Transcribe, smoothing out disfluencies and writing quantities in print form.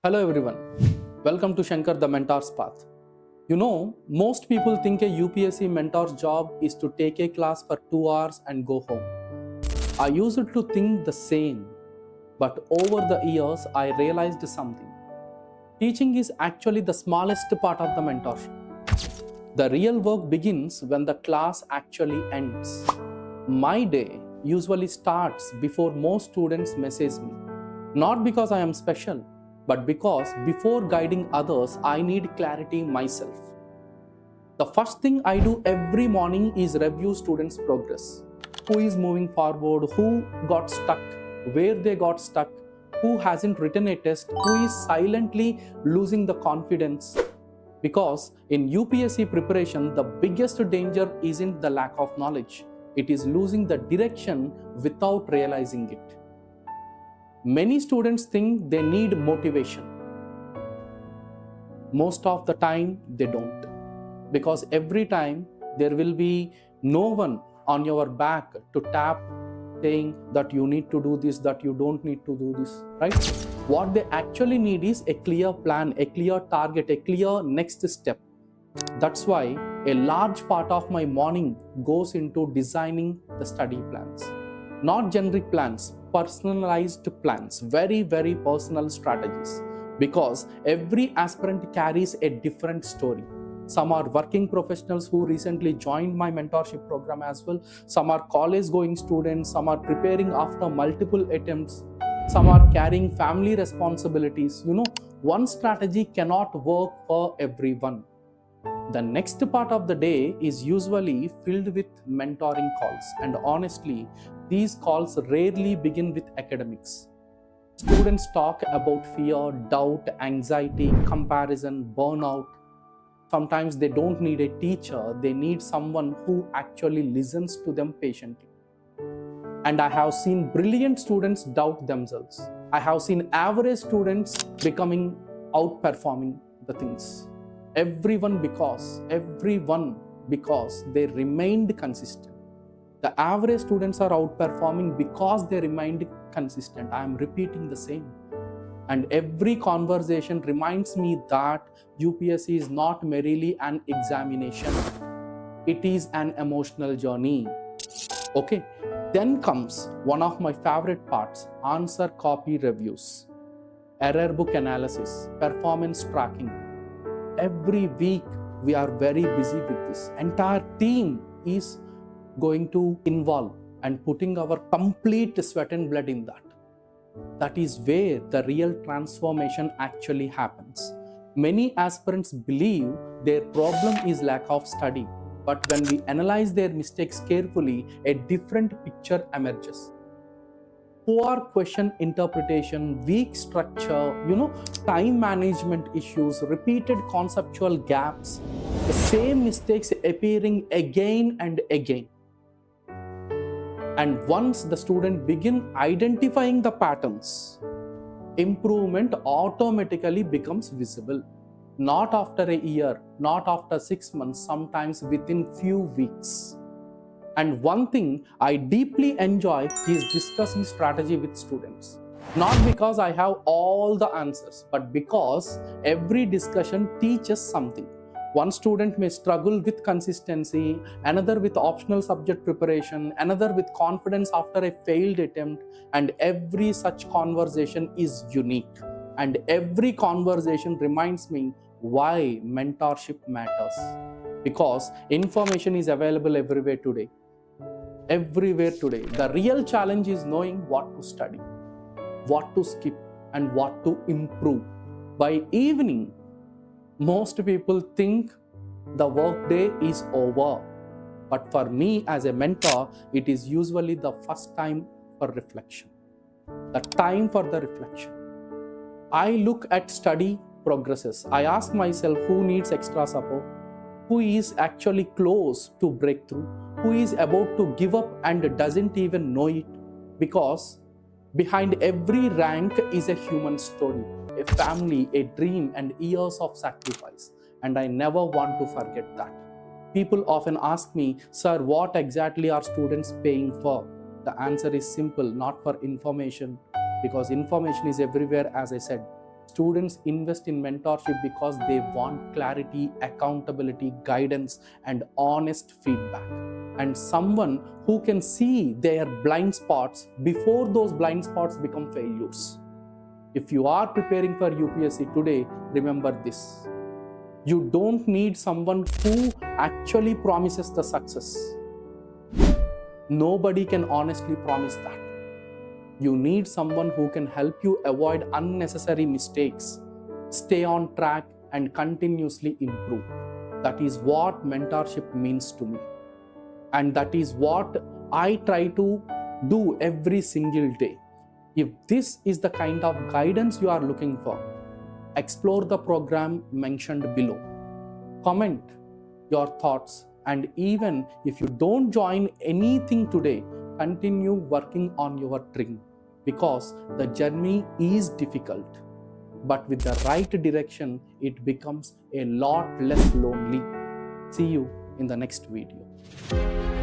Hello everyone, welcome to Shankar the Mentor's Path. Most people think a UPSC mentor's job is to take a class for 2 hours and go home. I used to think the same, but over the years I realized something. Teaching is actually the smallest part of the mentorship. The real work begins when the class actually ends. My day usually starts before most students message me, not because I am special, but because before guiding others, I need clarity myself. The first thing I do every morning is review students' progress. Who is moving forward, who got stuck, where they got stuck, who hasn't written a test, who is silently losing the confidence. Because in UPSC preparation, the biggest danger isn't the lack of knowledge, it is losing the direction without realizing it. Many students think they need motivation. Most of the time, they don't. Because every time there will be no one on your back to tap saying that you need to do this, that you don't need to do this, right? What they actually need is a clear plan, a clear target, a clear next step. That's why a large part of my morning goes into designing the study plans. Not generic plans, personalized plans, very, very personal strategies. Because every aspirant carries a different story. Some are working professionals who recently joined my mentorship program as well. Some are college going students. Some are preparing after multiple attempts. Some are carrying family responsibilities. One strategy cannot work for everyone. The next part of the day is usually filled with mentoring calls, and honestly, these calls rarely begin with academics. Students talk about fear, doubt, anxiety, comparison, burnout. Sometimes they don't need a teacher, they need someone who actually listens to them patiently. And I have seen brilliant students doubt themselves. I have seen average students outperforming the things. Everyone because they remained consistent. The average students are outperforming because they remained consistent. I am repeating the same. And every conversation reminds me that UPSC is not merely an examination. It is an emotional journey. Okay, then comes one of my favorite parts, answer copy reviews, error book analysis, performance tracking. Every week we are very busy with this. Entire team is going to involve and putting our complete sweat and blood in that. That is where the real transformation actually happens. Many aspirants believe their problem is lack of study, but when we analyze their mistakes carefully, a different picture emerges. Poor question interpretation, weak structure, time management issues, repeated conceptual gaps, the same mistakes appearing again and again. And once the student begin identifying the patterns, improvement automatically becomes visible. Not after a year, not after 6 months, sometimes within few weeks. And one thing I deeply enjoy is discussing strategy with students. Not because I have all the answers, but because every discussion teaches something. One student may struggle with consistency, another with optional subject preparation, another with confidence after a failed attempt, and every such conversation is unique. And every conversation reminds me why mentorship matters. Because information is available everywhere today. The real challenge is knowing what to study, what to skip, and what to improve. By evening, most people think the workday is over. But for me as a mentor, it is usually the first time for reflection. The time for the reflection. I look at study progresses. I ask myself who needs extra support, who is actually close to breakthrough, who is about to give up and doesn't even know it. Because behind every rank is a human story, a family, a dream, and years of sacrifice. And I never want to forget that. People often ask me, sir, what exactly are students paying for? The answer is simple, not for information, because information is everywhere, as I said. Students invest in mentorship because they want clarity, accountability, guidance, and honest feedback. And someone who can see their blind spots before those blind spots become failures. If you are preparing for UPSC today, remember this. You don't need someone who actually promises the success. Nobody can honestly promise that. You need someone who can help you avoid unnecessary mistakes, stay on track, and continuously improve. That is what mentorship means to me. And that is what I try to do every single day. If this is the kind of guidance you are looking for, explore the program mentioned below. Comment your thoughts, and even if you don't join anything today, continue working on your dream, because the journey is difficult, but with the right direction, it becomes a lot less lonely. See you in the next video.